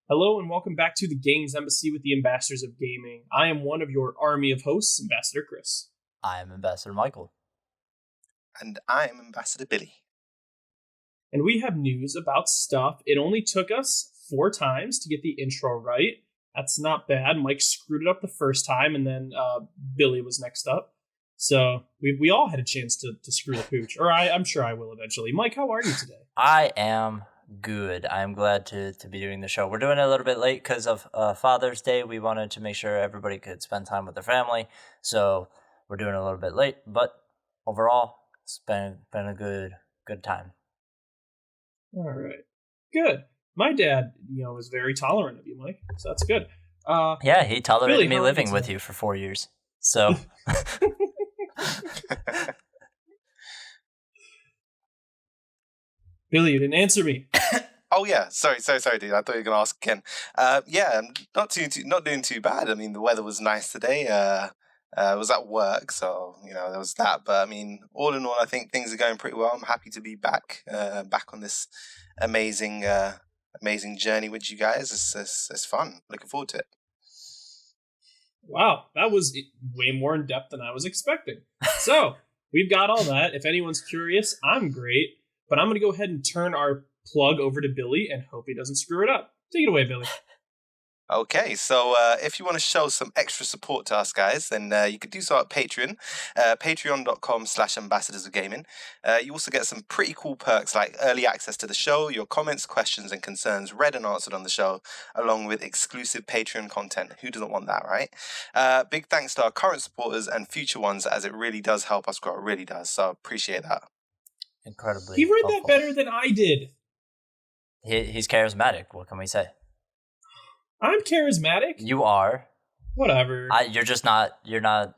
Hello and welcome back to the Games Embassy with the Ambassadors of Gaming. I am one of your army of hosts, Ambassador Chris. I am Ambassador Michael. And I am Ambassador Billy. And we have news about stuff. It only took us 4 times to get the intro right. That's not bad. Mike screwed it up the first time, and then Billy was next up. So we all had a chance to screw the pooch. Or I'm sure I will eventually. Mike, how are you today? I am good. I am glad to be doing the show. We're doing it a little bit late because of Father's Day. We wanted to make sure everybody could spend time with their family. So we're doing it a little bit late. But overall, it's been a good time. All right. Good. My dad, was very tolerant of you, Mike. So that's good. Yeah, he tolerated Billy, me living with you for 4 years. So Billy, you didn't answer me. Oh yeah, sorry, dude. I thought you were gonna ask again. Yeah, I'm not doing too bad. I mean, the weather was nice today. I was at work, so there was that. But I mean, all in all, I think things are going pretty well. I'm happy to be back on this amazing journey with you guys. It's fun. Looking forward to it. Wow, that was way more in depth than I was expecting. So we've got all that. If anyone's curious, I'm great. But I'm going to go ahead and turn our plug over to Billy and hope he doesn't screw it up. Take it away, Billy. Okay, so if you want to show some extra support to us, guys, then you could do so at Patreon, patreon.com/ambassadors of gaming. You also get some pretty cool perks like early access to the show, your comments, questions, and concerns read and answered on the show, along with exclusive Patreon content. Who doesn't want that, right? Big thanks to our current supporters and future ones, as it really does help us grow. It really does, so appreciate that. Incredibly. He read helpful. that better than I did. He's charismatic. What can we say? I'm charismatic. You are. Whatever. You're just not. You're not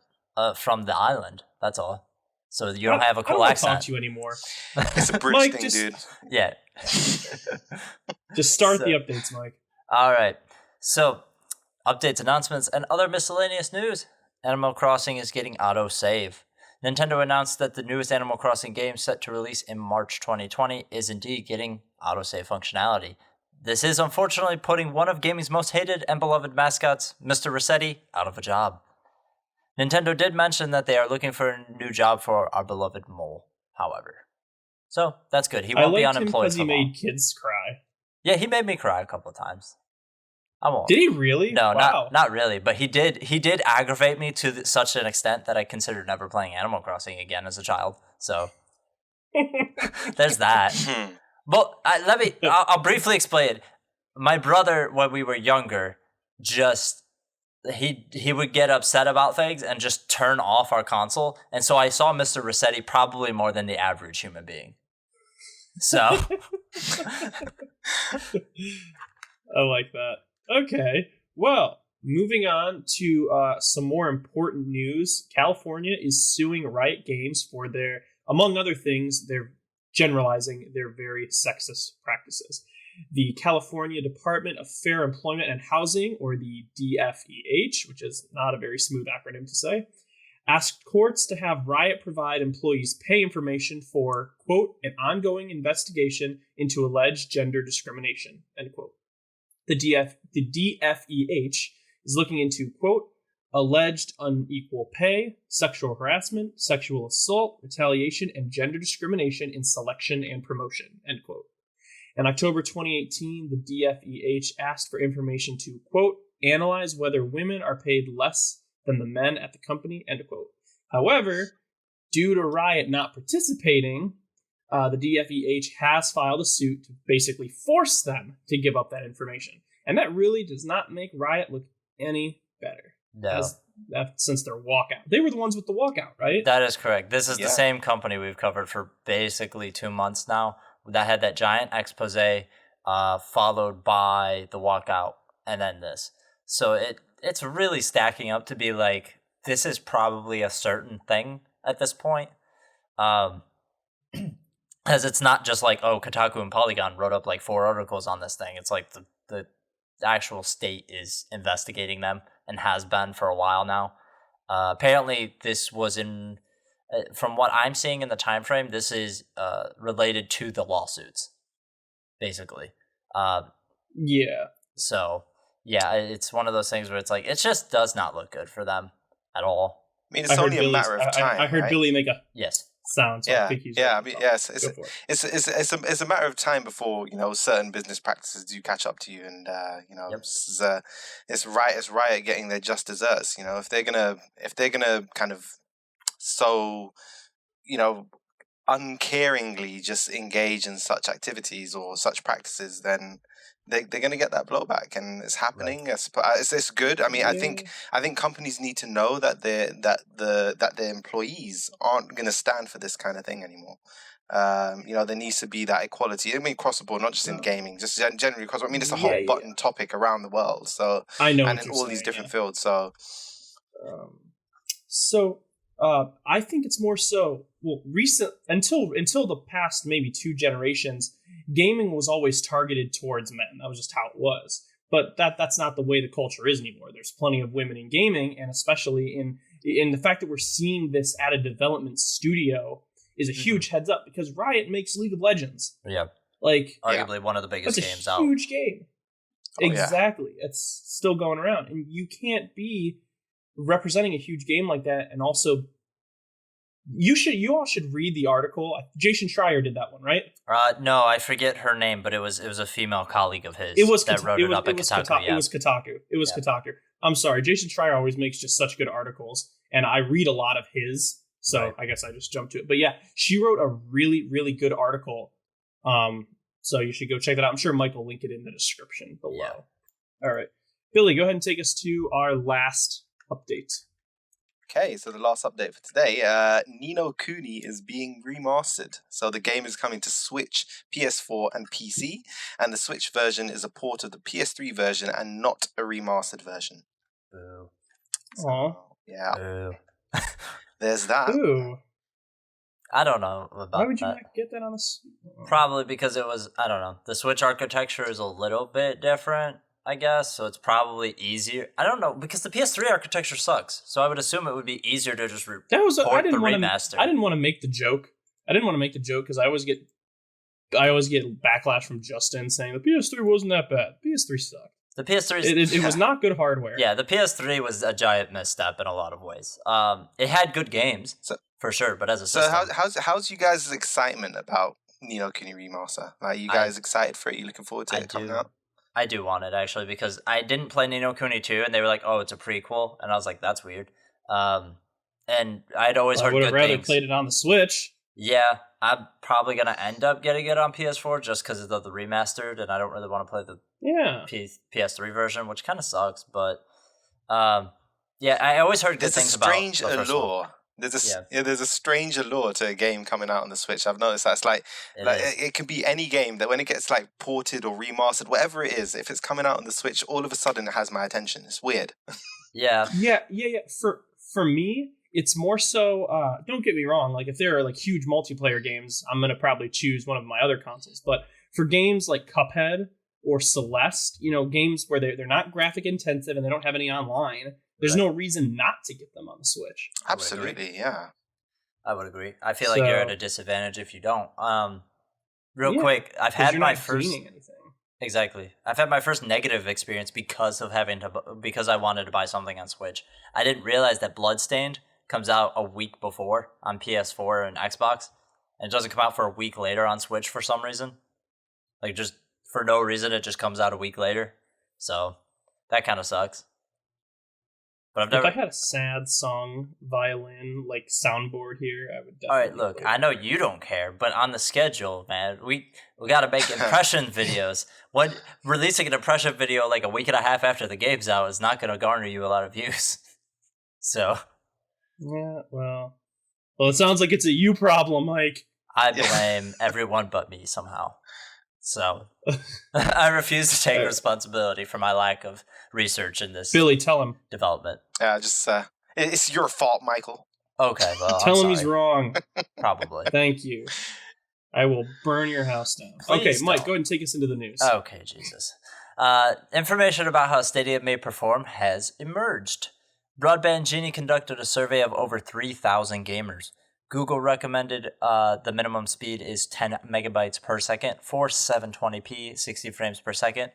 from the island. That's all. So you don't have a cool I don't accent. talk to you anymore. It's a bridge Mike, thing, dude. Yeah. Just start the updates, Mike. All right. So, updates, announcements, and other miscellaneous news. Animal Crossing is getting auto-save. Nintendo announced that the newest Animal Crossing game, set to release in March 2020, is indeed getting autosave functionality. This is unfortunately putting one of gaming's most hated and beloved mascots, Mr. Resetti, out of a job. Nintendo did mention that they are looking for a new job for our beloved mole, however. So, that's good. He won't be unemployed for long. because he made kids cry. Yeah, he made me cry a couple of times. I won't. Did he really? No, wow. not really. But he did aggravate me to such an extent that I considered never playing Animal Crossing again as a child. So there's that. But I'll briefly explain. My brother, when we were younger, just he would get upset about things and just turn off our console. And so I saw Mr. Resetti probably more than the average human being. So I like that. Okay, well, moving on to some more important news. California is suing Riot Games for their, among other things, they're generalizing their very sexist practices. The California Department of Fair Employment and Housing, or the DFEH, which is not a very smooth acronym to say, asked courts to have Riot provide employees pay information for, quote, an ongoing investigation into alleged gender discrimination, end quote. The DFEH is looking into, quote, alleged unequal pay, sexual harassment, sexual assault, retaliation, and gender discrimination in selection and promotion, end quote. In October 2018, the DFEH asked for information to, quote, analyze whether women are paid less than the men at the company, end quote. However, due to Riot not participating, the DFEH has filed a suit to basically force them to give up that information. And that really does not make Riot look any better. no. Since their walkout. They were the ones with the walkout, right? That is correct. This is the same company we've covered for basically 2 months now that had that giant expose followed by the walkout and then this. So it's really stacking up to be like, this is probably a certain thing at this point. As it's not just like, oh, Kotaku and Polygon wrote up like 4 articles on this thing. It's like the actual state is investigating them and has been for a while now. Apparently, this was in, from what I'm seeing in the time frame, this is related to the lawsuits, basically. Yeah. So yeah, it's one of those things where it's like it just does not look good for them at all. I mean, it's only a matter of time. I heard right? Billy make a Yes. sound. So I think he's I mean, yes, it's a matter of time before certain business practices do catch up to you, and Yep. it's Riot getting their just desserts. If they're gonna kind of so uncaringly just engage in such activities or such practices, then they're going to get that blowback, and it's happening. Right. It's good. I mean, I think companies need to know that their employees aren't going to stand for this kind of thing anymore. There needs to be that equality. I mean, across the board, not just in gaming, just generally across. I mean, it's a whole button topic around the world. So I know, and in all these different fields. So, I think it's more so. Well, recent until the past maybe 2 generations, gaming was always targeted towards men. That was just how it was. But that's not the way the culture is anymore. There's plenty of women in gaming, and especially in the fact that we're seeing this at a development studio is a huge heads up, because Riot makes League of Legends. Yeah. Like arguably one of the biggest games out. It's a huge game. Exactly. It's still going around, and you can't be representing a huge game like that and also you all should read the article. Jason Schreier did that one, right? No, I forget her name, but it was a female colleague of his that wrote it up at Kotaku. It was Kotaku. Kotaku. I'm sorry, Jason Schreier always makes just such good articles, and I read a lot of his, so right. I guess I just jumped to it. But yeah, she wrote a really, really good article. So you should go check that out. I'm sure Mike will link it in the description below. Yeah. All right, Billy, go ahead and take us to our last update. Okay, so the last update for today, Ni no Kuni is being remastered. So the game is coming to Switch, PS4, and PC, and the Switch version is a port of the PS3 version and not a remastered version. Boo. So, yeah. Boo. There's that. Boo. I don't know about that. Why would you not get that on a... Probably because it was, I don't know, the Switch architecture is a little bit different, I guess, so it's probably easier. I don't know, because the PS3 architecture sucks, so I would assume it would be easier to just port the remaster. I didn't want to make the joke. Because I always get backlash from Justin saying the PS3 wasn't that bad. PS3 sucked. The PS3 it was not good hardware. Yeah, the PS3 was a giant misstep in a lot of ways. It had good games, for sure, but as a system... So how's you guys' excitement about Ni no Kuni Remaster? Are you guys excited for it? You looking forward to it coming out? I do want it, actually, because I didn't play Ni no Kuni 2, and they were like, oh, it's a prequel, and I was like, that's weird. And I'd always heard good things. I would have rather played it on the Switch. Yeah, I'm probably going to end up getting it on PS4 just because of the remastered, and I don't really want to play the PS3 version, which kind of sucks, but yeah, I always heard good things about the first one. There's a strange allure to a game coming out on the Switch. I've noticed that. It's like it can be any game that when it gets like ported or remastered, whatever it is, if it's coming out on the Switch, all of a sudden it has my attention. It's weird. Yeah. For me, it's more so. Don't get me wrong. Like if there are like huge multiplayer games, I'm gonna probably choose one of my other consoles. But for games like Cuphead or Celeste, games where they're not graphic intensive and they don't have any online. There's no reason not to get them on the Switch. Absolutely, yeah. I would agree. I feel like you're at a disadvantage if you don't. Real quick, I've had my first... Exactly. I've had my first negative experience because I wanted to buy something on Switch. I didn't realize that Bloodstained comes out a week before on PS4 and Xbox, and it doesn't come out for a week later on Switch for some reason. Like, just for no reason, it just comes out a week later. So, that kind of sucks. But if I had a sad song violin like soundboard here, I would definitely. All right, look, I know you don't care, but on the schedule, man, we got to make impression videos. Releasing an impression video like a week and a half after the game's out is not going to garner you a lot of views. So. Yeah, well, it sounds like it's a you problem, Mike. I blame everyone but me somehow. So I refuse to take responsibility for my lack of research in this. Billy, tell him. Development. It's your fault, Michael. Okay, well, tell him he's wrong. Probably. Thank you. I will burn your house down. Please Mike, go ahead and take us into the news. Okay, Jesus. Information about how Stadia may perform has emerged. Broadband Genie conducted a survey of over 3,000 gamers. Google recommended the minimum speed is 10 megabytes per second for 720p, 60 frames per second.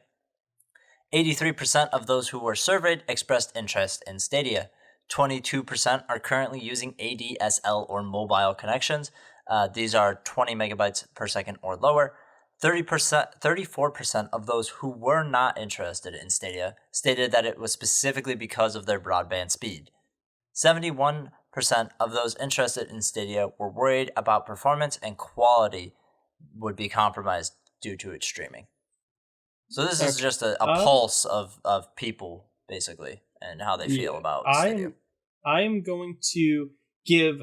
83% of those who were surveyed expressed interest in Stadia. 22% are currently using ADSL or mobile connections. These are 20 megabytes per second or lower. 34% of those who were not interested in Stadia stated that it was specifically because of their broadband speed. 71% of those interested in Stadia were worried about performance and quality would be compromised due to its streaming. So this is just a pulse of people, basically, and how they feel about Stadia. I am going to give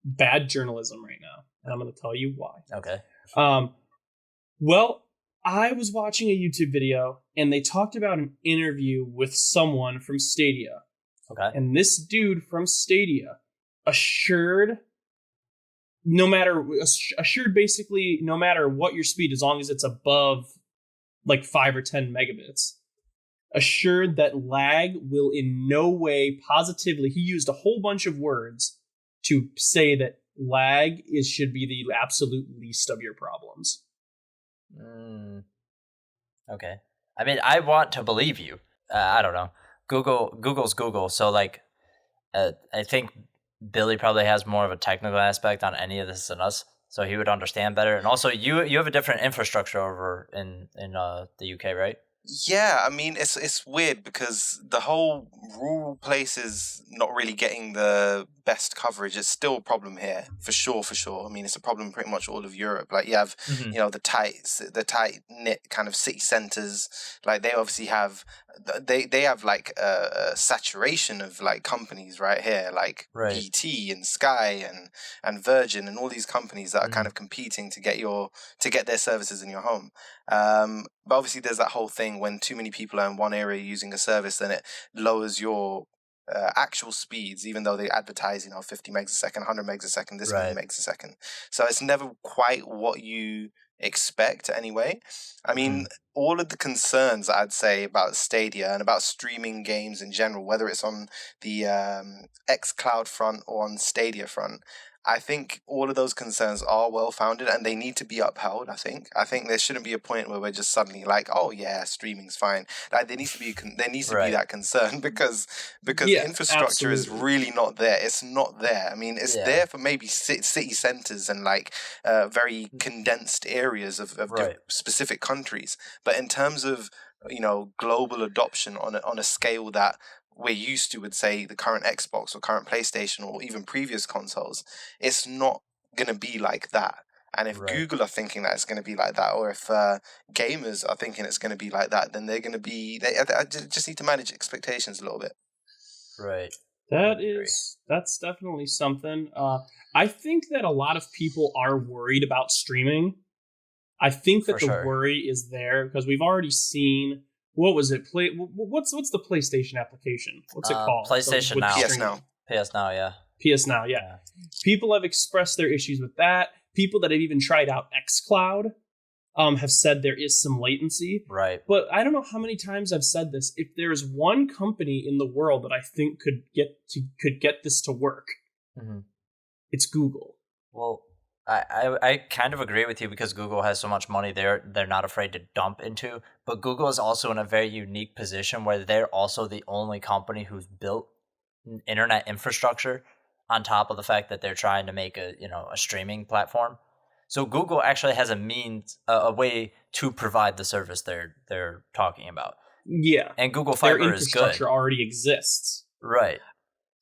bad journalism right now, and I'm going to tell you why. Okay. Well, I was watching a YouTube video, and they talked about an interview with someone from Stadia. Okay. And this dude from Stadia assured basically no matter what your speed, as long as it's above like 5 or 10 megabits, assured that lag will in no way positively, he used a whole bunch of words to say that lag should be the absolute least of your problems. Okay. I mean, I want to believe you. I don't know. Google's Google. So like, I think Billy probably has more of a technical aspect on any of this than us, so he would understand better. And also, you have a different infrastructure over in the UK, right? Yeah, I mean, it's weird because the whole rural places not really getting the best coverage is still a problem here, for sure. I mean, it's a problem in pretty much all of Europe. Like you have, you know, the tight knit kind of city centers. Like they obviously have, they have like a saturation of like companies right here, like BT and Sky and Virgin and all these companies that are kind of competing to get their services in your home. But obviously there's that whole thing when too many people are in one area using a service, then it lowers your actual speeds, even though they advertise, 50 megs a second, 100 megs a second, this many megs a second. So it's never quite what you expect anyway. I mean, all of the concerns I'd say about Stadia and about streaming games in general, whether it's on the xCloud front or on Stadia front, I think all of those concerns are well founded and they need to be upheld. I think there shouldn't be a point where we're just suddenly like, oh yeah, streaming's fine. Like there needs to be that concern because infrastructure is really not there. It's not there. I mean, it's there for maybe city centers and like very condensed areas of specific countries. But in terms of global adoption on a scale that we're used to, would say the current Xbox or current PlayStation or even previous consoles, it's not going to be like that. And if Google are thinking that it's going to be like that, or if gamers are thinking it's going to be like that, then they're going to be. I just need to manage expectations a little bit. Right. That's definitely something. I think that a lot of people are worried about streaming. I think that worry is there because we've already seen. What was it? What's the PlayStation application? What's it called? PlayStation Now. PS Now, yeah. PS Now, yeah. People have expressed their issues with that. People that have even tried out xCloud have said there is some latency. Right. But I don't know how many times I've said this. If there's one company in the world that I think could get this to work, it's Google. Well, I kind of agree with you because Google has so much money they're not afraid to dump into. But Google is also in a very unique position where they're also the only company who's built internet infrastructure on top of the fact that they're trying to make a streaming platform. So Google actually has a way to provide the service they're talking about. Yeah. And Google Fiber is good. Their infrastructure already exists. Right.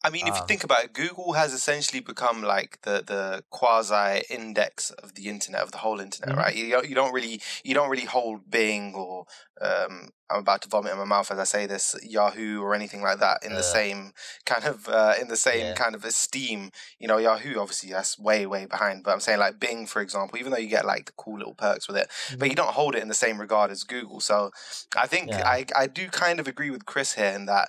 I mean, if you think about it, Google has essentially become like the quasi index of the internet, of the whole internet, right? You don't really hold Bing or I'm about to vomit in my mouth as I say this, Yahoo or anything like that in the same kind of kind of esteem. Yahoo obviously that's way behind, but I'm saying like Bing, for example, even though you get like the cool little perks with it, but you don't hold it in the same regard as Google. So I think I do kind of agree with Chris here in that.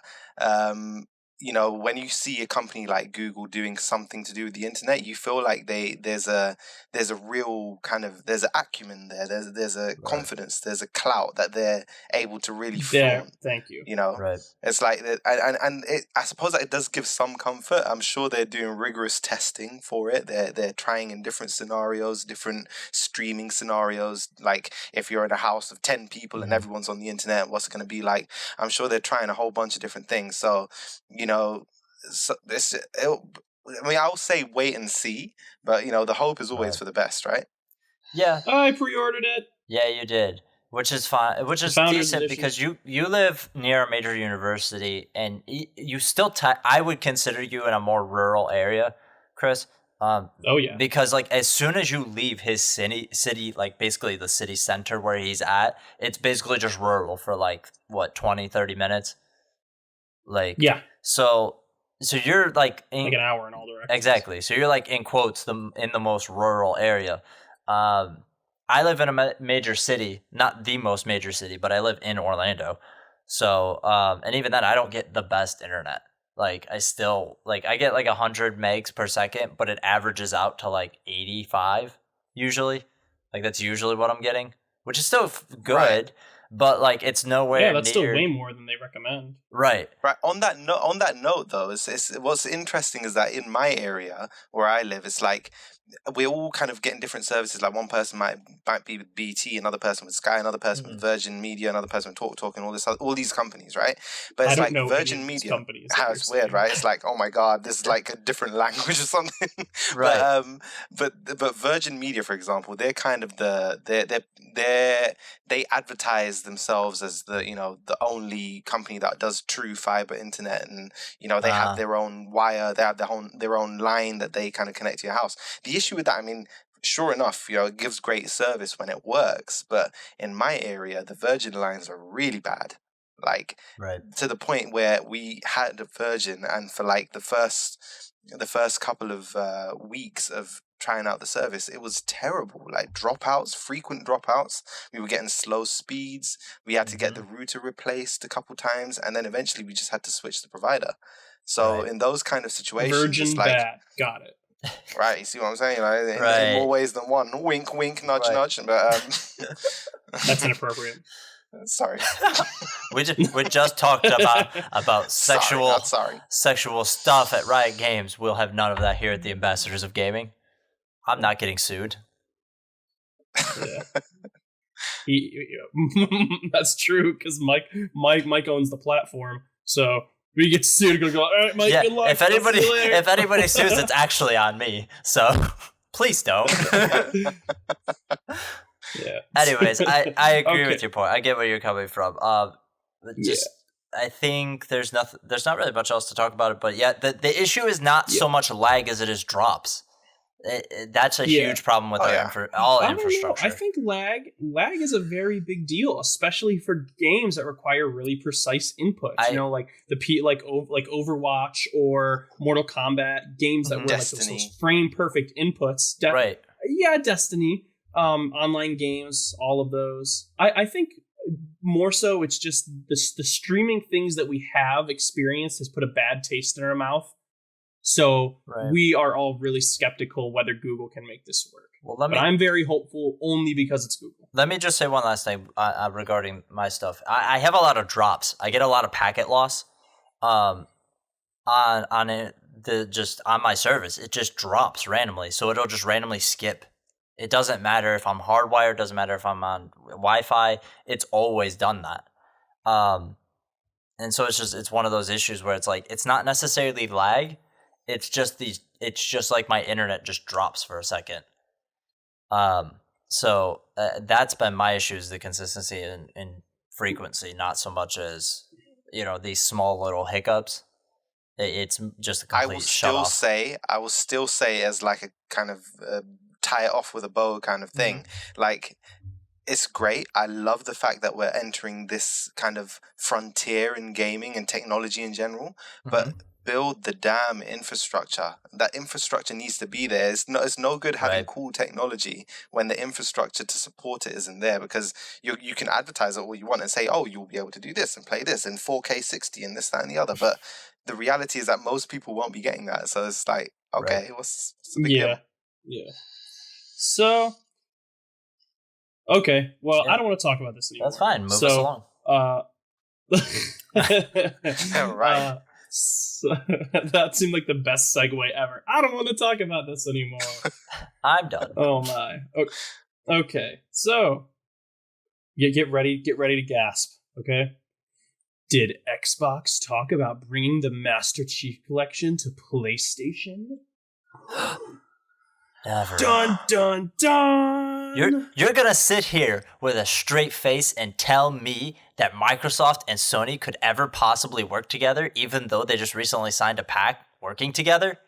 when you see a company like Google doing something to do with the internet, you feel like there's a real kind of, there's an acumen there. There's a confidence. There's a clout that they're able to really flaunt. Thank you. Right. It's like that, and I suppose that it does give some comfort. I'm sure they're doing rigorous testing for it. They're trying in different scenarios, different streaming scenarios. Like if you're in a house of 10 people and everyone's on the internet, what's it going to be like? I'm sure they're trying a whole bunch of different things. So I'll say wait and see, but the hope is always for the best, right? Yeah, I pre-ordered it. Yeah, you did, which is fine, which is decent because you live near a major university, and you still. I would consider you in a more rural area, Chris. Oh yeah. Because like as soon as you leave his city, like basically the city center where he's at, it's basically just rural for like what 20-30 minutes. Like yeah. So you're like an hour in all directions. Exactly. So you're like in quotes in the most rural area. I live in a major city, not the most major city, but I live in Orlando. So and even then I don't get the best internet. Like I still I get like 100 megs per second, but it averages out to like 85 usually. Like that's usually what I'm getting, which is still good. Right. But like it's nowhere. Yeah, that's still way more than they recommend. Right. On that note, though, it's what's interesting is that in my area where I live, it's like we're all kind of getting different services. Like one person might be with BT, another person with Sky, another person with Virgin Media, another person with TalkTalk, and all these companies, right? But it's like Virgin Media. It's weird, right? It's like, oh my god, this is like a different language or something. Right. But Virgin Media, for example, they're kind of they advertise themselves as the only company that does true fiber internet, and they have their own wire, they have their own line that they kind of connect to your house. The issue with that, I mean, sure enough, it gives great service when it works, but in my area, the Virgin lines are really bad. Like to the point where we had a Virgin, and for like the first couple of weeks of trying out the service, it was terrible. Like frequent dropouts. We were getting slow speeds. We had to get the router replaced a couple times, and then eventually we just had to switch the provider. So in those kind of situations, Virgin it's like, bad. Got it. Right, you see what I'm saying? Like, in more ways than one. Wink, wink, nudge, nudge. But that's inappropriate. Sorry. we just talked about sexual sexual stuff at Riot Games. We'll have none of that here at the Ambassadors of Gaming. I'm not getting sued. Yeah. That's true because Mike owns the platform, so. We get sued. Go. All right, Mike. Good luck. If anybody sues, it's actually on me. So please don't. Yeah. Anyways, I agree with your point. I get where you're coming from. I think there's not really much else to talk about it. But yeah, the issue is not so much lag as it is drops. That's a huge problem with infrastructure. I think lag is a very big deal, especially for games that require really precise inputs. Like like Overwatch or Mortal Kombat, games that were Destiny. Like those frame perfect inputs. Right. Yeah, Destiny, online games, all of those. I think more so it's just the streaming things that we have experienced has put a bad taste in our mouth. So we are all really skeptical whether Google can make this work. But I'm very hopeful only because it's Google. Let me just say one last thing regarding my stuff. I have a lot of drops. I get a lot of packet loss on my service. It just drops randomly. So it'll just randomly skip. It doesn't matter if I'm hardwired. It doesn't matter if I'm on Wi-Fi. It's always done that. And so it's one of those issues where it's like it's not necessarily lag. It's just like my internet just drops for a second. So that's been my issue, is the consistency in frequency, not so much as these small little hiccups. It's just a complete shut off. I will still say as like a kind of tie it off with a bow kind of thing. Like, it's great. I love the fact that we're entering this kind of frontier in gaming and technology in general. But build the damn infrastructure. That infrastructure needs to be there. It's no good having cool technology when the infrastructure to support it isn't there, because you can advertise it all you want and say, oh, you'll be able to do this and play this in 4K 60 and this, that, and the other. But the reality is that most people won't be getting that. So it's like, okay, what's the big deal? Yeah. So, okay. Well, I don't want to talk about this anymore. That's fine. Move us along. Right. So, that seemed like the best segue ever. I don't want to talk about this anymore. I'm done. Oh my. Okay. So, get ready to gasp. Okay. Did Xbox talk about bringing the Master Chief Collection to PlayStation? Never. Dun dun dun. You're gonna sit here with a straight face and tell me that Microsoft and Sony could ever possibly work together, even though they just recently signed a pact working together?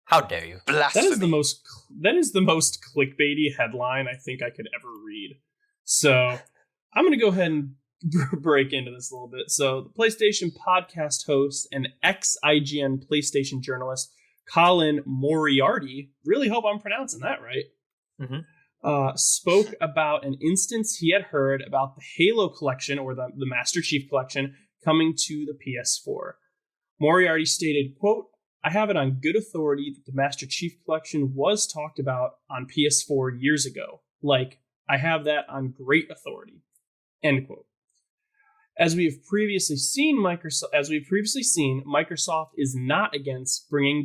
How dare you? Blasphemy. That is the most clickbaity headline I think I could ever read. So I'm gonna go ahead and break into this a little bit. So the PlayStation podcast host and ex-IGN PlayStation journalist Colin Moriarty, really hope I'm pronouncing that right, spoke about an instance he had heard about the Halo collection, or the Master Chief collection, coming to the PS4. Moriarty stated, quote, I have it on good authority that the Master Chief collection was talked about on PS4 years ago. Like, I have that on great authority, end quote. As we have previously seen, Microsoft is not against bringing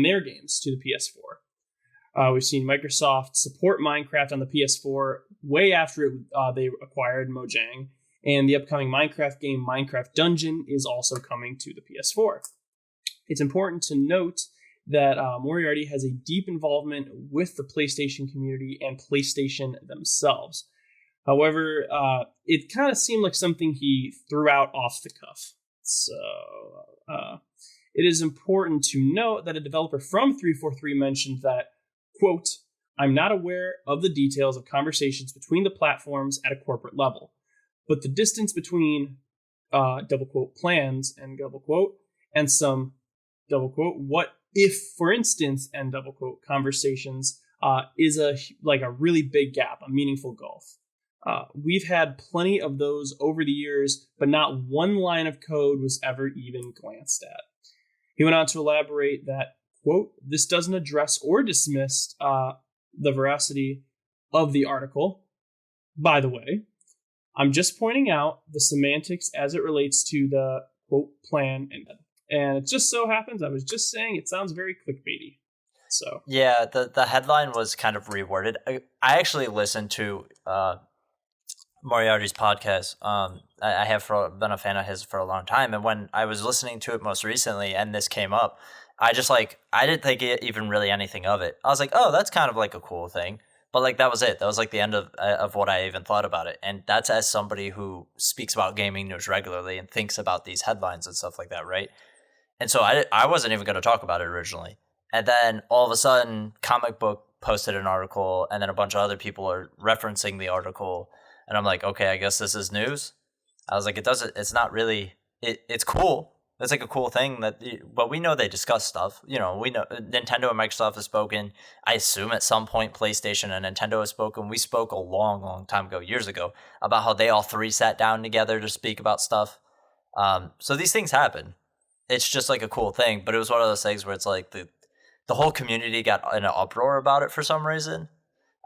their games to the PS4. We've seen Microsoft support Minecraft on the PS4 way after they acquired Mojang, and the upcoming Minecraft game, Minecraft Dungeon, is also coming to the PS4. It's important to note that Moriarty has a deep involvement with the PlayStation community and PlayStation themselves. However, it kind of seemed like something he threw out off the cuff. So, it is important to note that a developer from 343 mentioned that, quote, I'm not aware of the details of conversations between the platforms at a corporate level, but the distance between, double quote, plans, and double quote, and some, double quote, what if, for instance, and double quote, conversations, is a really big gap, a meaningful gulf. We've had plenty of those over the years, but not one line of code was ever even glanced at. He went on to elaborate that, quote, this doesn't address or dismiss the veracity of the article. By the way, I'm just pointing out the semantics as it relates to the, quote, plan, and it just so happens, I was just saying, it sounds very clickbaity. So yeah, the headline was kind of reworded. I actually listened to Moriarty's podcast. I have been a fan of his for a long time, and when I was listening to it most recently and this came up, I didn't think even really anything of it. I was like, oh, that's kind of like a cool thing, but like that was it. That was like the end of what I even thought about it, and that's as somebody who speaks about gaming news regularly and thinks about these headlines and stuff like that, right? And so I wasn't even going to talk about it originally, and then all of a sudden, Comic Book posted an article, and then a bunch of other people are referencing the article. And I'm like, okay, I guess this is news. I was like, it's not really, it's cool. It's like a cool thing but we know they discuss stuff. You know, we know Nintendo and Microsoft have spoken. I assume at some point PlayStation and Nintendo have spoken. We spoke a long, long time ago, years ago, about how they all three sat down together to speak about stuff. So these things happen. It's just like a cool thing. But it was one of those things where it's like the whole community got in an uproar about it for some reason.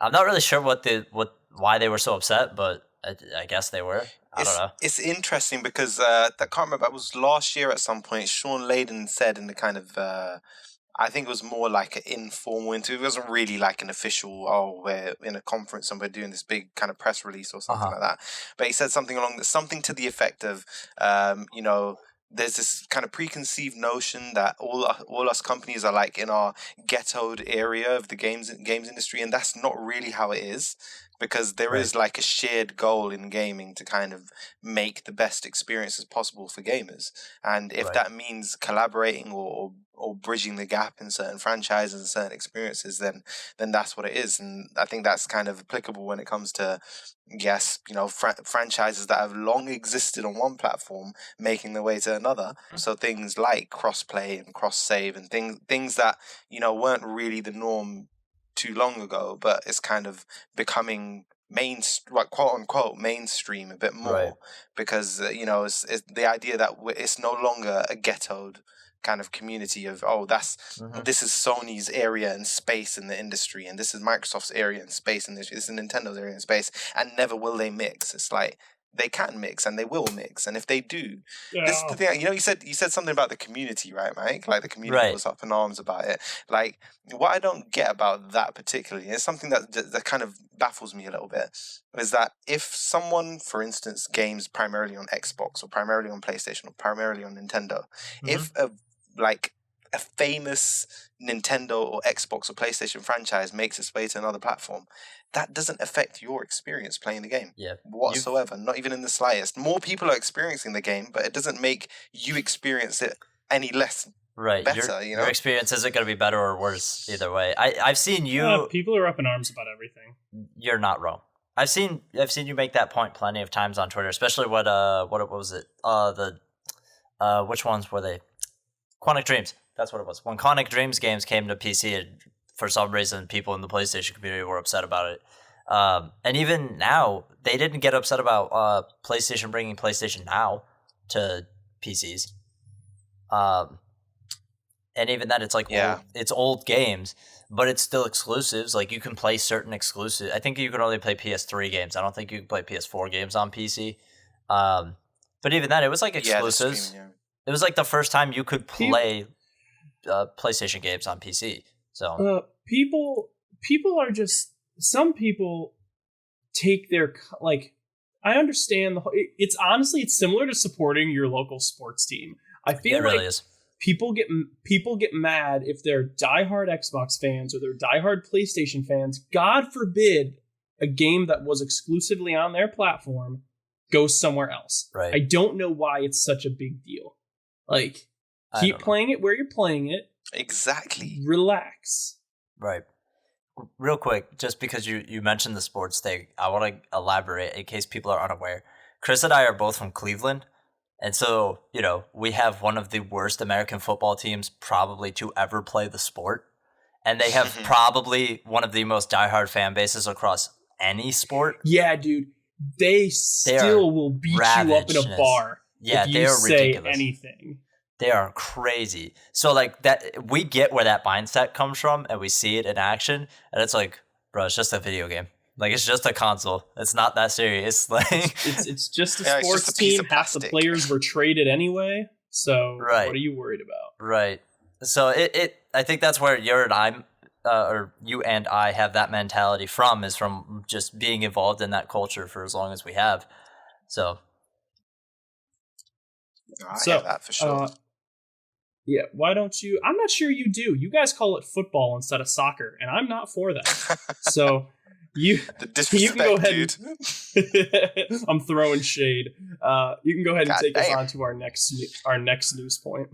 I'm not really sure why they were so upset, but I guess they were. I don't know. It's interesting because I can't remember. It was last year at some point. Sean Layden said in the kind of, I think it was more like an informal interview. It wasn't really like an official, we're in a conference and we're doing this big kind of press release or something like that. But he said something to the effect of, there's this kind of preconceived notion that all us companies are like in our ghettoed area of the games industry, and that's not really how it is. because there is like a shared goal in gaming to kind of make the best experiences possible for gamers. And if that means collaborating or bridging the gap in certain franchises and certain experiences, then that's what it is. And I think that's kind of applicable when it comes to, yes, you know, franchises that have long existed on one platform making their way to another. So things like crossplay and cross save and things that, you know, weren't really the norm too long ago, but it's kind of becoming quote unquote mainstream a bit more, because you know, it's the idea that it's no longer a ghettoed kind of community of, oh, this is Sony's area and space in the industry, and this is Microsoft's area and space in this is Nintendo's area and space, and never will they mix. It's like they can mix and they will mix, and if they do, this is the thing. You know, you said something about the community, right, Mike? Like the community was up in arms about it. Like, what I don't get about that particularly, it's something that kind of baffles me a little bit, is that if someone, for instance, games primarily on Xbox or primarily on PlayStation or primarily on Nintendo, if a famous Nintendo or Xbox or PlayStation franchise makes its way to another platform, that doesn't affect your experience playing the game whatsoever, not even in the slightest. More people are experiencing the game, but it doesn't make you experience it any less better. Your experience isn't going to be better or worse either way. I've seen you... people are up in arms about everything. You're not wrong. I've seen you make that point plenty of times on Twitter, especially what was it? Which ones were they? Quantic Dreams. That's what it was. When Quantic Dreams games came to PC, for some reason, people in the PlayStation community were upset about it. And even now, they didn't get upset about PlayStation bringing PlayStation Now to PCs. And even then, it's like it's old games, but it's still exclusives. Like, you can play certain exclusives. I think you can only play PS3 games. I don't think you can play PS4 games on PC. But even then, it was like exclusives. It was like the first time you could play PlayStation games on PC. So people are just, some people take their, like, I understand it's honestly, it's similar to supporting your local sports team. I feel it really is. People get mad if they're diehard Xbox fans or they're diehard PlayStation fans. God forbid a game that was exclusively on their platform goes somewhere else. Right. I don't know why it's such a big deal. Like, keep playing it where you're playing it. Exactly. Relax. Right. Real quick, just because you mentioned the sports thing, I want to elaborate in case people are unaware. Chris and I are both from Cleveland. And so, you know, we have one of the worst American football teams probably to ever play the sport. And they have probably one of the most diehard fan bases across any sport. Yeah, dude. They still will beat you up in a bar if you say ridiculous. Anything. They are crazy. So, like, that, we get where that mindset comes from, and we see it in action, and it's like, bro, it's just a video game. Like, it's just a console. It's not that serious. Like, it's just a sports team. Half the players were traded anyway. So what are you worried about? Right. So I think that's where you and I have that mentality from, is from just being involved in that culture for as long as we have. So I have that for sure. Yeah, why don't you? I'm not sure you do. You guys call it football instead of soccer, and I'm not for that. So you can go ahead. I'm throwing shade. You can go ahead and take us on to our next news point.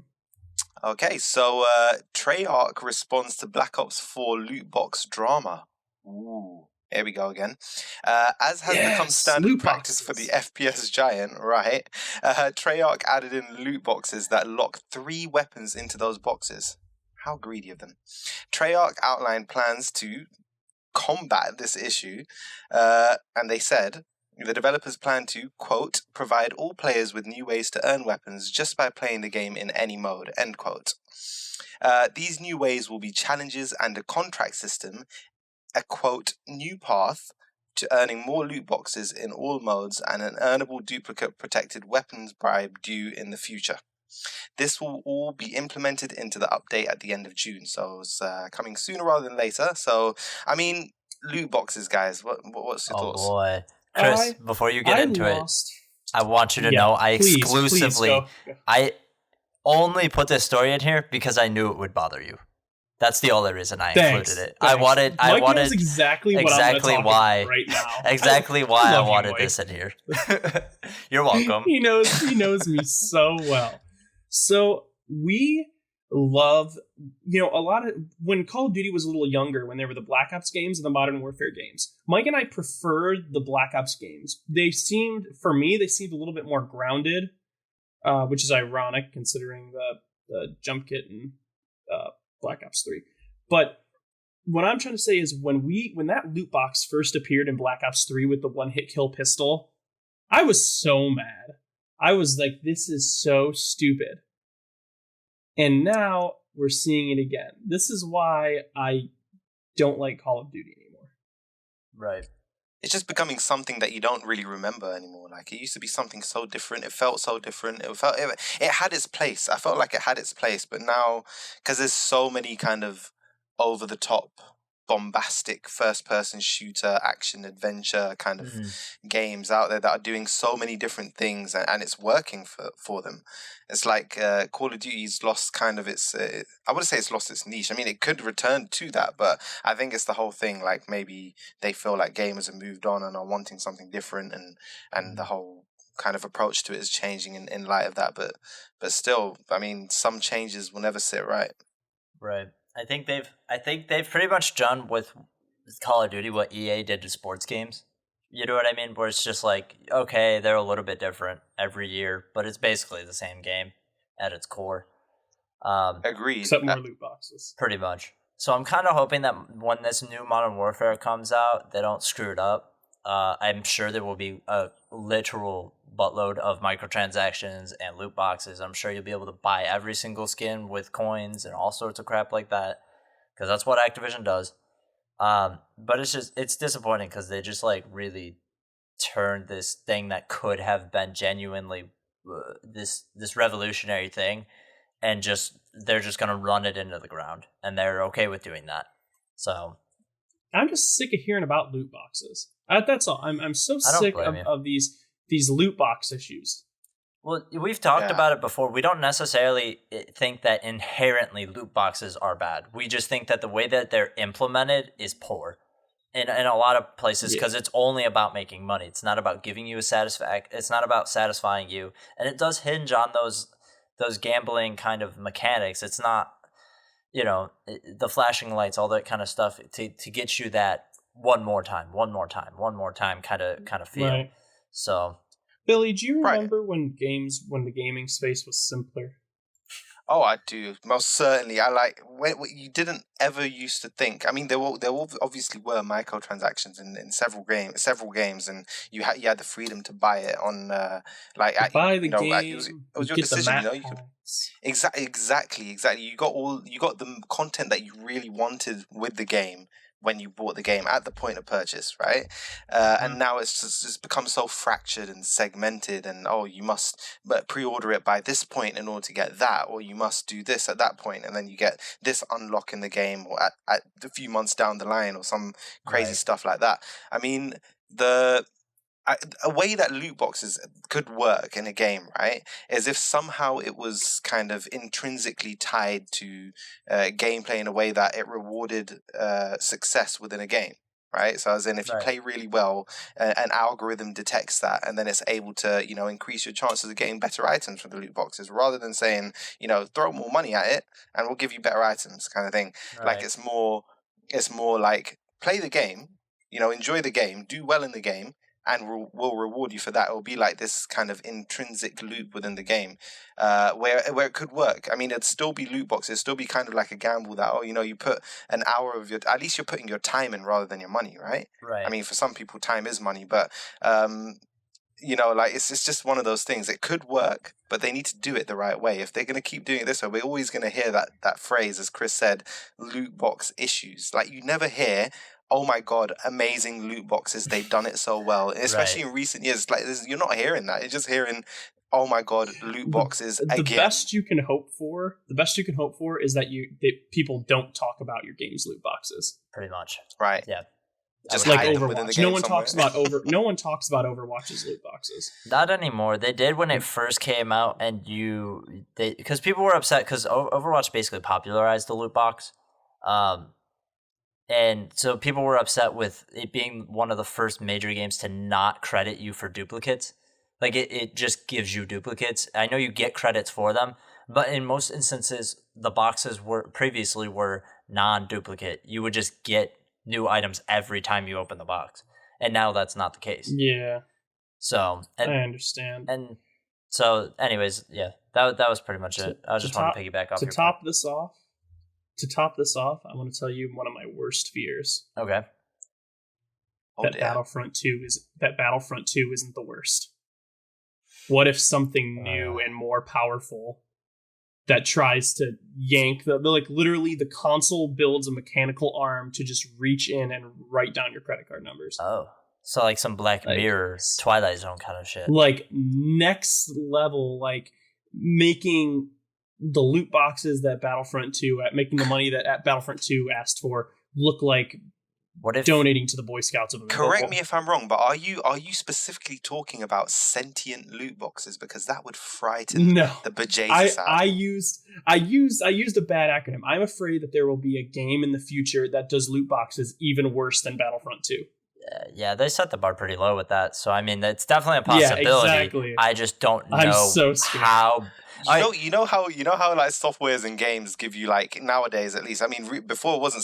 Okay, so Treyarch responds to Black Ops 4 loot box drama. Ooh. Here we go again. As has become standard practice for the FPS giant, right? Treyarch added in loot boxes that lock 3 weapons into those boxes. How greedy of them. Treyarch outlined plans to combat this issue, and they said the developers plan to, quote, provide all players with new ways to earn weapons just by playing the game in any mode, end quote. These new ways will be challenges and a contract system, a, quote, new path to earning more loot boxes in all modes, and an earnable duplicate protected weapons bribe due in the future. This will all be implemented into the update at the end of June, so it's coming sooner rather than later. So, I mean, loot boxes, guys, what's your thoughts? Oh boy. Chris, before you get into it, I want you to know I only put this story in here because I knew it would bother you. That's the only reason I Thanks, included it. thanks. I Mike wanted knows exactly what exactly I'm why about right now. exactly why I love you, wanted Mike. this in here. You're welcome. He knows me so well. So we love, a lot of when Call of Duty was a little younger, when there were the Black Ops games and the Modern Warfare games. Mike and I preferred the Black Ops games. They seemed a little bit more grounded, which is ironic considering the jump kit in Black Ops 3. But what I'm trying to say is when that loot box first appeared in Black Ops 3 with the one-hit kill pistol, I was so mad. I was like, this is so stupid. And now we're seeing it again. This is why I don't like Call of Duty anymore. Right. It's just becoming something that you don't really remember anymore. Like, it used to be something so different. It felt so different. It had its place. I felt like it had its place. But now, because there's so many kind of over-the-top, bombastic first-person shooter, action, adventure kind of games out there that are doing so many different things, and it's working for them. It's like Call of Duty's lost kind of its... I wouldn't say it's lost its niche. I mean, it could return to that, but I think it's the whole thing. Like, maybe they feel like gamers have moved on and are wanting something different, and the whole kind of approach to it is changing in light of that. But still, I mean, some changes will never sit right. Right. I think they've pretty much done with Call of Duty what EA did to sports games. You know what I mean? Where it's just like, okay, they're a little bit different every year, but it's basically the same game at its core. Agreed. Except more loot boxes. Pretty much. So I'm kind of hoping that when this new Modern Warfare comes out, they don't screw it up. I'm sure there will be a literal buttload of microtransactions and loot boxes. I'm sure you'll be able to buy every single skin with coins and all sorts of crap like that, because that's what Activision does. But it's disappointing because they just like really turned this thing that could have been genuinely this revolutionary thing, and they're just gonna run it into the ground, and they're okay with doing that. So I'm just sick of hearing about loot boxes. That's all. I'm so sick of these loot box issues. Well, we've talked about it before. We don't necessarily think that inherently loot boxes are bad. We just think that the way that they're implemented is poor in a lot of places, because it's only about making money. It's not about giving you it's not about satisfying you, and it does hinge on those gambling kind of mechanics. It's not, the flashing lights, all that kind of stuff to get you that one more time kind of feel. Right. So, Billy, do you remember when the gaming space was simpler? Oh, I do, most certainly. I like when you didn't ever used to think. I mean, there obviously were microtransactions in several games, and you had the freedom to buy it on buy the game. It was your decision. You could exactly. You got the content that you really wanted with the game when you bought the game at the point of purchase, right? And now it's just become so fractured and segmented, and you must pre-order it by this point in order to get that, or you must do this at that point, and then you get this unlock in the game, or at a few months down the line, or some crazy stuff like that. I mean, a way that loot boxes could work in a game, right, is if somehow it was kind of intrinsically tied to gameplay in a way that it rewarded success within a game, right? So as in, if you play really well, an algorithm detects that, and then it's able to, increase your chances of getting better items from the loot boxes, rather than saying, throw more money at it and we'll give you better items, kind of thing. Right. Like it's more like play the game, enjoy the game, do well in the game, and will reward you for that. It will be like this kind of intrinsic loop within the game, where it could work. I mean, it'd still be loot boxes, it'd still be kind of like a gamble that, you put an hour of at least you're putting your time in rather than your money, right? Right. I mean, for some people, time is money, but it's just one of those things. It could work, but they need to do it the right way. If they're going to keep doing it this way, we're always going to hear that phrase, as Chris said, loot box issues. Like, you never hear, oh my god, amazing loot boxes, they've done it so well. Especially in recent years, like you're not hearing that. You're just hearing, oh my god, loot boxes again. The best you can hope for is that people don't talk about your game's loot boxes. Pretty much. Right. Yeah. Just like Overwatch. No one talks about Overwatch's loot boxes. Not anymore. They did when it first came out, and because people were upset because Overwatch basically popularized the loot box. And so people were upset with it being one of the first major games to not credit you for duplicates. Like it just gives you duplicates. I know you get credits for them, but in most instances, the boxes previously were non-duplicate. You would just get new items every time you open the box. And now that's not the case. Yeah. So I understand. And so anyways, yeah, that was pretty much it. I just want to piggyback off to your top point. this off. To top this off, I want to tell you one of my worst fears. Okay. Battlefront 2 isn't the worst. What if something new and more powerful that tries to yank literally the console builds a mechanical arm to just reach in and write down your credit card numbers. Oh. So like some Black Mirror, Twilight Zone kind of shit. Like next level, like making the loot boxes that Battlefront 2, making the money that Battlefront 2 asked for look like what if donating to the Boy Scouts of America. Correct me if I'm wrong, but are you specifically talking about sentient loot boxes? Because that would frighten the bejesus out. I used a bad acronym. I'm afraid that there will be a game in the future that does loot boxes even worse than Battlefront 2. Yeah, they set the bar pretty low with that. So I mean, it's definitely a possibility. Yeah, exactly. I just don't know how. You know how like softwares and games give you, like, nowadays at least. I mean, before it wasn't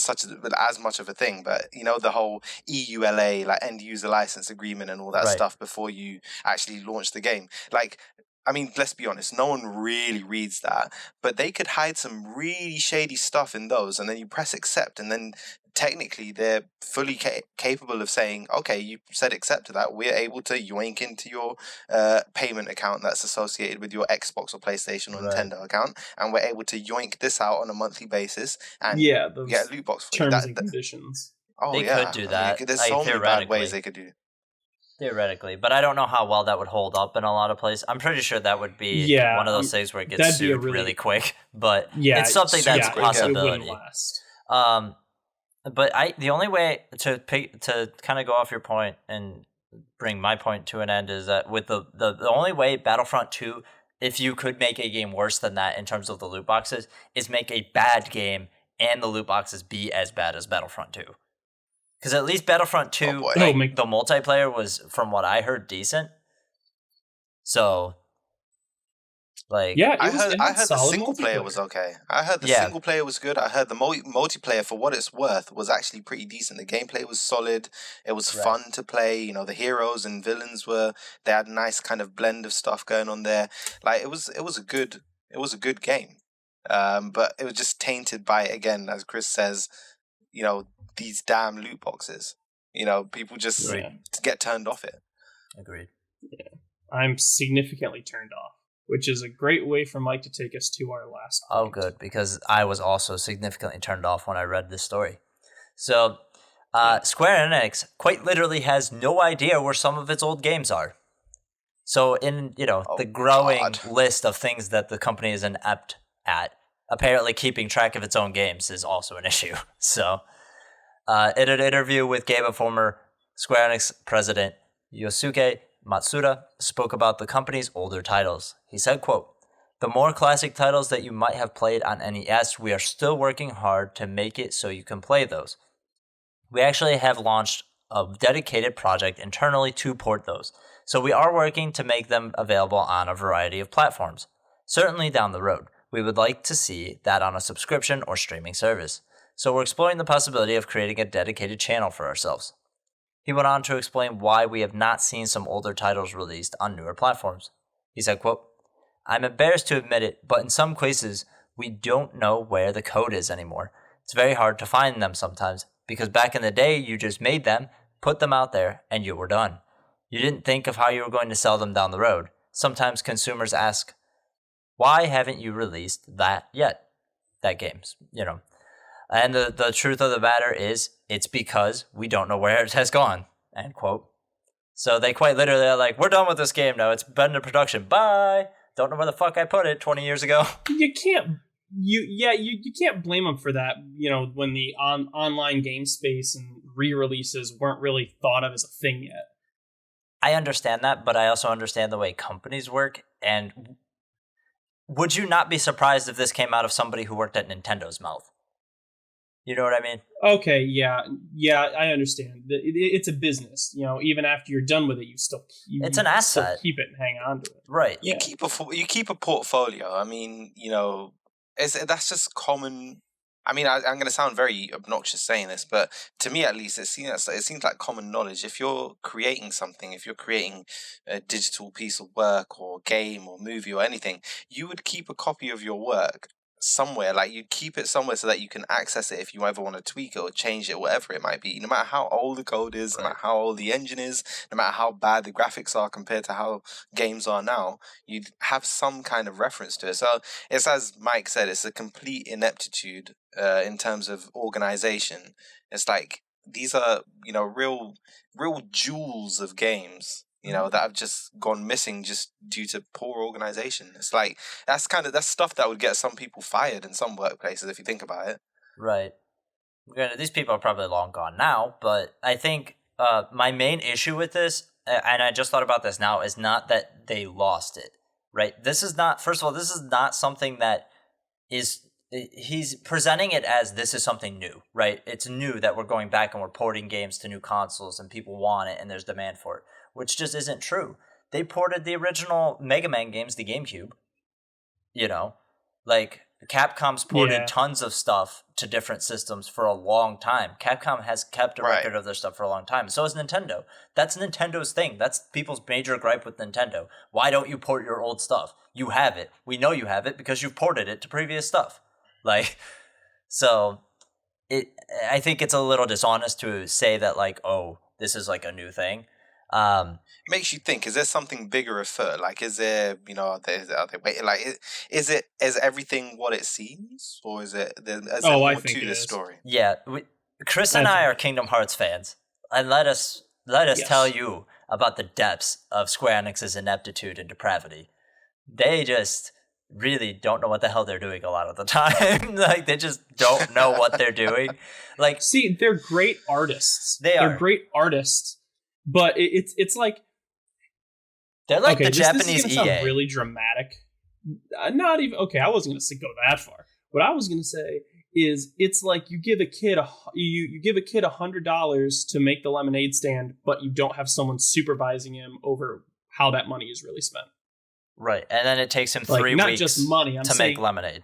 as much of a thing, but you know, the whole EULA, like end user license agreement and all that stuff before you actually launch the game. Like, I mean, let's be honest, no one really reads that, but they could hide some really shady stuff in those, and then you press accept, and then technically they're fully capable of saying, okay, you said accept to that, we're able to yoink into your payment account that's associated with your Xbox or PlayStation or Nintendo account, and we're able to yoink this out on a monthly basis and get a loot box for terms and conditions. Oh, they could do that. I mean, there's so many bad ways they could do. Theoretically, but I don't know how well that would hold up in a lot of places. I'm pretty sure that would be one of those things where it gets sued really quick, but it's something that's a possibility. But the only way to kind of go off your point and bring my point to an end is that with the only way Battlefront 2, if you could make a game worse than that in terms of the loot boxes, is make a bad game and the loot boxes be as bad as Battlefront 2. Because at least Battlefront 2, the multiplayer was, from what I heard, decent. So, like... Yeah, I heard the single player was okay. I heard the single player was good. I heard the multiplayer, for what it's worth, was actually pretty decent. The gameplay was solid. It was fun to play. You know, the heroes and villains they had a nice kind of blend of stuff going on there. Like, it was a good game. But it was just tainted by, again, as Chris says, you know, these damn loot boxes. You know, people just get turned off it. Agreed. Yeah. I'm significantly turned off, which is a great way for Mike to take us to our last point. Oh, good, because I was also significantly turned off when I read this story. So, Square Enix quite literally has no idea where some of its old games are. So in, the growing list of things that the company is inept at, apparently keeping track of its own games is also an issue. So, in an interview with Game Informer, Square Enix president Yosuke Matsuda spoke about the company's older titles. He said, quote, "The more classic titles that you might have played on NES, we are still working hard to make it so you can play those. We actually have launched a dedicated project internally to port those. So we are working to make them available on a variety of platforms. Certainly down the road, we would like to see that on a subscription or streaming service. So we're exploring the possibility of creating a dedicated channel for ourselves." He went on to explain why we have not seen some older titles released on newer platforms. He said, quote, "I'm embarrassed to admit it, but in some cases, we don't know where the code is anymore. It's very hard to find them sometimes, because back in the day, you just made them, put them out there, and you were done. You didn't think of how you were going to sell them down the road. Sometimes consumers ask, why haven't you released that yet? That game's, And the truth of the matter is, it's because we don't know where it has gone," end quote. So they quite literally are like, we're done with this game now. It's been in production. Bye. Don't know where the fuck I put it 20 years ago. You can't blame them for that, when the online game space and re-releases weren't really thought of as a thing yet. I understand that, but I also understand the way companies work. And would you not be surprised if this came out of somebody who worked at Nintendo's mouth? You know what I mean? Okay, yeah, I understand. It's a business, even after you're done with it, It's an asset. still keep it and hang on to it. Right. You keep a portfolio. I mean, that's just common. I mean, I'm going to sound very obnoxious saying this, but to me at least, it seems like common knowledge. If you're creating something, if you're creating a digital piece of work or game or movie or anything, you would keep a copy of your work somewhere. Like, you'd keep it somewhere so that you can access it if you ever want to tweak it or change it, whatever it might be. No matter how old the code is, no matter how old the engine is, no matter how bad the graphics are compared to how games are now, you'd have some kind of reference to it. So it's, as Mike said, it's a complete ineptitude in terms of organization. It's like, these are, real jewels of games, that have just gone missing just due to poor organization. It's like, that's stuff that would get some people fired in some workplaces, if you think about it. Right. Granted, these people are probably long gone now, but I think my main issue with this, and I just thought about this now, is not that they lost it, right? This is not something that is, he's presenting it as this is something new, right? It's new that we're going back and we're porting games to new consoles and people want it and there's demand for it, which just isn't true. They ported the original Mega Man games, the GameCube, like Capcom's ported tons of stuff to different systems for a long time. Capcom has kept a record of their stuff for a long time. So has Nintendo. That's Nintendo's thing. That's people's major gripe with Nintendo. Why don't you port your old stuff? You have it. We know you have it because you've ported it to previous stuff. Like, so I think it's a little dishonest to say that, like, oh, this is like a new thing. It makes you think, is there something bigger afoot? Like, is there, are they waiting? Like, is everything what it seems? Or is there more to this story? Yeah. Chris and I are Kingdom Hearts fans. And let us tell you about the depths of Square Enix's ineptitude and depravity. They just really don't know what the hell they're doing a lot of the time. Like, they just don't know what they're doing. Like, see, they're great artists. They're great artists, but it's like, they're like the Japanese this is gonna EA. Sound really dramatic. Not even okay. I wasn't gonna go that far. What I was gonna say is, it's like you give a kid $100 to make the lemonade stand, but you don't have someone supervising him over how that money is really spent. Right, and then it takes him 3 not weeks just money, to make lemonade.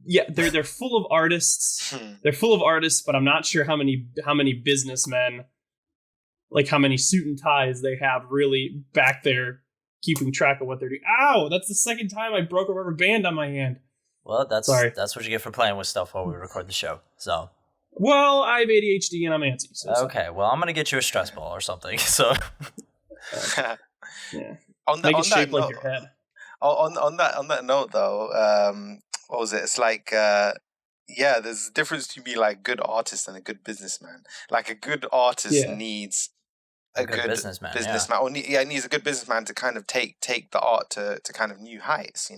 Yeah, they're full of artists. They're full of artists, but I'm not sure how many businessmen, like how many suit and ties they have really back there keeping track of what they're doing. Ow! That's the second time I broke a rubber band on my hand. Well, that's what you get for playing with stuff while we record the show. So. Well, I have ADHD and I'm antsy. So okay, well, I'm gonna get you a stress ball or something. So. Yeah. Make it shaped like your head. On that note, though, what was it? It's like, there's a difference between like good artist and a good businessman. Like, a good artist needs a good businessman. It needs a good businessman to kind of take the art to kind of new heights,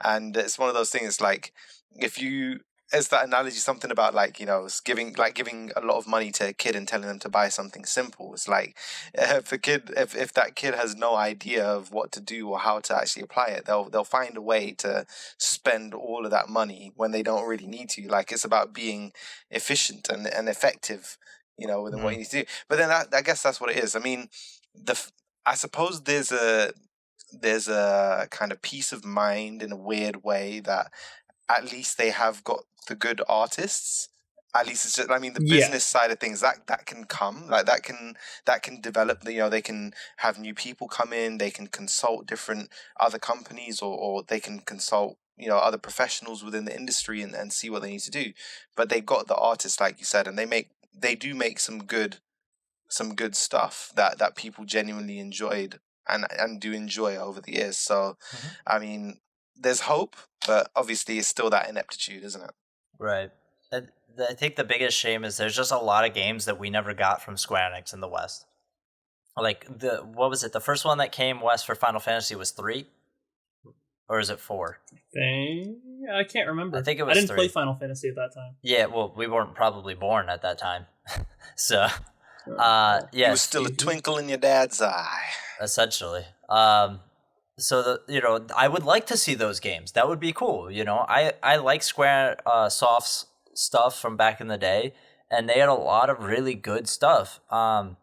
And it's one of those things, like, if you, as that analogy, something about like, giving a lot of money to a kid and telling them to buy something simple. It's like, if that kid has no idea of what to do or how to actually apply it, they'll find a way to spend all of that money when they don't really need to. Like, it's about being efficient and effective, within what you need to do. But then I guess that's what it is. I mean, I suppose there's a kind of peace of mind in a weird way that at least they have got the good artists. At least it's just, I mean, the business side of things that can come, like that can develop. They can have new people come in. They can consult different other companies, or they can consult other professionals within the industry and see what they need to do. But they got the artists, like you said, and they do make some good stuff that people genuinely enjoyed and do enjoy over the years. So, I mean, there's hope, but obviously it's still that ineptitude, isn't it? Right. I think the biggest shame is there's just a lot of games that we never got from Square Enix in the West. Like, what was it? The first one that came west for Final Fantasy was 3? Or is it 4? I can't remember. I think it was 3. I didn't play Final Fantasy at that time. Yeah, well, we weren't probably born at that time. So, you were still a twinkle in your dad's eye. Essentially. So I would like to see those games. That would be cool. I like Square Soft's stuff from back in the day, and they had a lot of really good stuff. And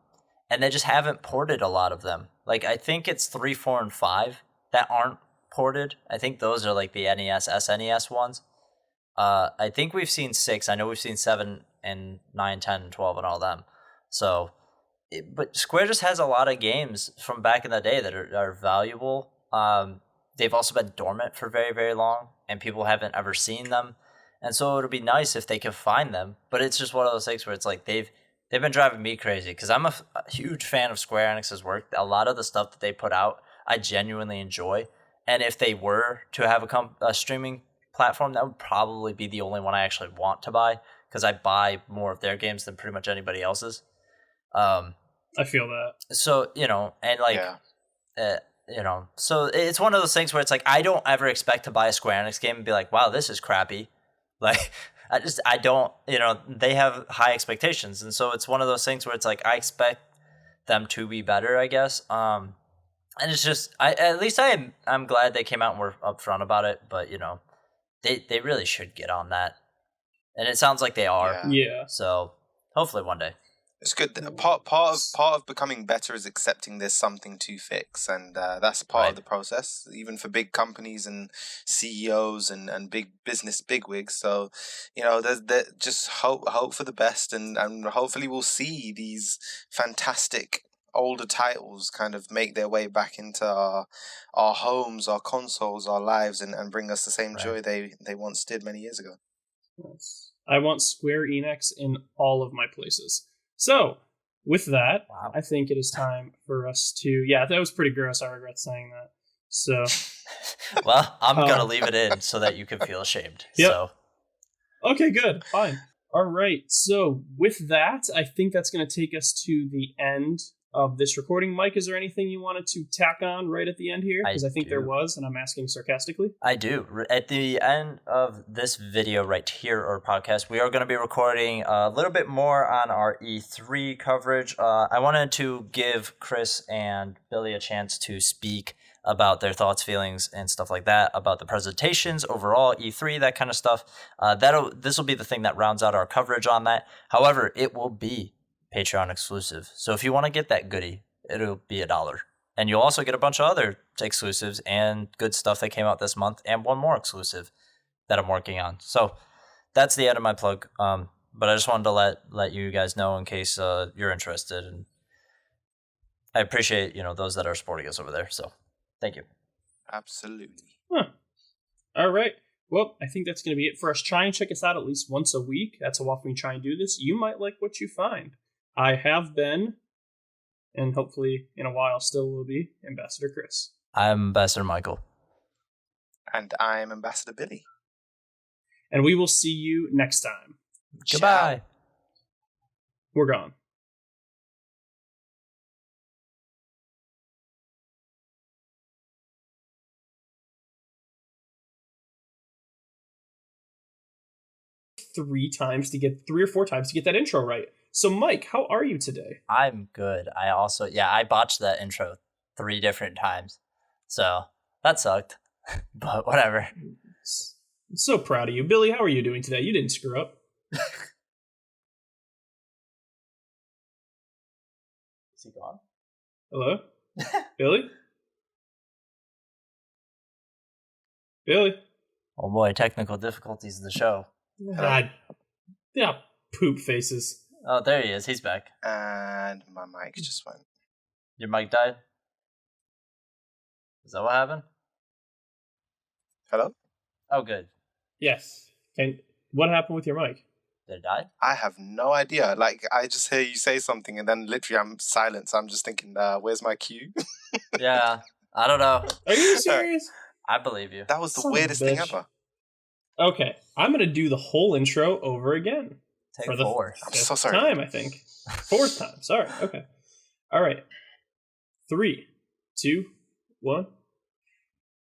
they just haven't ported a lot of them. Like, I think it's 3, 4, and 5 that aren't ported. I think those are like the NES, SNES ones. I think we've seen 6. I know we've seen 7 and 9, 10, and 12 and all them. So, but Square just has a lot of games from back in the day that are valuable. They've also been dormant for very, very long, and people haven't ever seen them. And so it would be nice if they could find them. But it's just one of those things where it's like they've been driving me crazy because I'm a huge fan of Square Enix's work. A lot of the stuff that they put out, I genuinely enjoy. And if they were to have a streaming platform, that would probably be the only one I actually want to buy because I buy more of their games than pretty much anybody else's. I feel that. So, and like, so it's one of those things where it's like, I don't ever expect to buy a Square Enix game and be like, wow, this is crappy. Like, I don't, they have high expectations. And so it's one of those things where it's like, I expect them to be better, I guess. And it's just, I'm glad they came out and were upfront about it, but they really should get on that. And it sounds like they are. Yeah. So hopefully one day. It's good. Part of becoming better is accepting there's something to fix, and that's part of the process, even for big companies and CEOs and big business bigwigs. So, there's just hope for the best, and hopefully we'll see these fantastic older titles kind of make their way back into our homes, our consoles, our lives, and bring us the same joy they once did many years ago. Yes. I want Square Enix in all of my places. So, with that, I think it is time for us to... Yeah, that was pretty gross. I regret saying that. So... Well, I'm going to leave it in so that you can feel ashamed. Yep. So. Okay, good. Fine. All right. So, with that, I think that's going to take us to the end of this recording. Mike, is there anything you wanted to tack on right at the end here? Because I think there was, and I'm asking sarcastically. I do. At the end of this video right here, or podcast, we are going to be recording a little bit more on our E3 coverage. I wanted to give Chris and Billy a chance to speak about their thoughts, feelings, and stuff like that, about the presentations, overall, E3, that kind of stuff. This will be the thing that rounds out our coverage on that. However, it will be Patreon exclusive. So if you want to get that goodie, it'll be $1. And you'll also get a bunch of other exclusives and good stuff that came out this month, and one more exclusive that I'm working on. So that's the end of my plug. But I just wanted to let you guys know in case you're interested. And I appreciate, those that are supporting us over there. So thank you. Absolutely. Huh. All right. Well, I think that's going to be it for us. Try and check us out at least once a week. That's how often we try and do this. You might like what you find. I have been, and hopefully in a while still will be, Ambassador Chris. I'm Ambassador Michael. And I'm Ambassador Billy. And we will see you next time. Goodbye. We're gone. Three or four times to get that intro right. So, Mike, how are you today? I'm good. I botched that intro 3 different times. So, that sucked. But whatever. I'm so proud of you. Billy, how are you doing today? You didn't screw up. Is he gone? Hello? Billy? Billy? Oh boy, technical difficulties of the show. Yeah, poop faces. Oh, there he is. He's back. And my mic just went. Your mic died? Is that what happened? Hello? Oh, good. Yes. And what happened with your mic? Did it die? I have no idea. Like, I just hear you say something and then literally I'm silent. So I'm just thinking, where's my cue? Yeah, I don't know. Are you serious? I believe you. That was the weirdest thing ever. Okay, I'm going to do the whole intro over again. Take for the 4. I'm so sorry. Time, I think. 4th time. Sorry. Okay. All right. 3, 2, 1.